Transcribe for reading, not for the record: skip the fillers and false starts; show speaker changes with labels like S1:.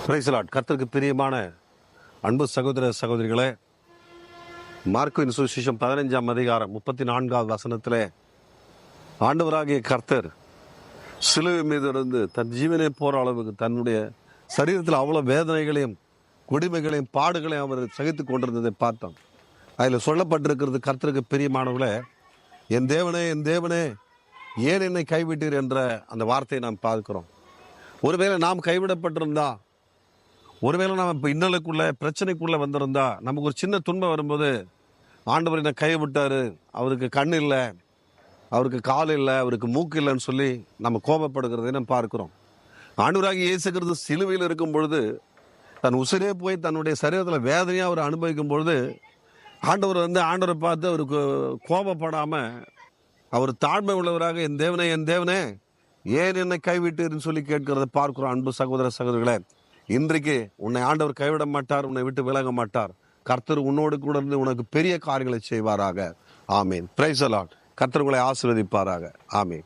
S1: Praise the Lord. கர்த்தருக்கு பிரியமான அன்பு சகோதர சகோதரிகளே, மார்க்குவின் சுவிசேஷம் 15ஆம் அதிகாரம் 34வது வசனத்திலே ஆண்டவராகிய கர்த்தர் சிலுவை மீது இருந்து தன் ஜீவனை போற அளவுக்கு தன்னுடைய சரீரத்தில் அவ்வளவு வேதனைகளையும் கொடுமைகளையும் பாடுகளையும் அவர் சகித்து கொண்டிருந்ததை பார்த்தோம். அதில் சொல்லப்பட்டிருக்கிறது, கர்த்தருக்கு பிரியமானவர்களே, என் தேவனே என் தேவனே ஏன் என்னை கைவிட்டீர் என்ற அந்த வார்த்தையை நாம் பார்க்கிறோம். ஒருவேளை நாம் கைவிடப்பட்டிருந்தா, ஒருவேளை நாம் இப்போ இன்னலுக்குள்ள பிரச்சனைக்குள்ள வந்திருந்தா, நமக்கு ஒரு சின்ன துன்பம் வரும்போது ஆண்டவர் என்ன கைவிட்டாரு, அவருக்கு கண் இல்லை, அவருக்கு கால் இல்லை, அவருக்கு மூக்கு இல்லைன்னு சொல்லி நம்ம கோபப்படுகிறதை நம்ம பார்க்கிறோம். ஆண்டவராகி இயேசு கிறிஸ்து சிலுவையில் இருக்கும் பொழுது தன் உசிரே போய் தன்னுடைய சரீரத்தில் வேதனையாக அவர் அனுபவிக்கும் பொழுது ஆண்டவரை பார்த்து அவருக்கு கோபப்படாமல் அவர் தாழ்மை உள்ளவராக என் தேவனே ஏன் என்னை கைவிட்டீர்னு சொல்லி கேட்கிறத பார்க்கிறோம். அன்பு சகோதர சகோதரிகளே, இன்றைக்கு உன்னை ஆண்டவர் கைவிட மாட்டார், உன்னை விட்டு விலக மாட்டார். கர்த்தர் உன்னோடு கூட இருந்து உனக்கு பெரிய காரியங்களை செய்வாராக. ஆமீன். Praise the Lord. கர்த்தர் உங்களை ஆசீர்வதிப்பாராக. ஆமீன்.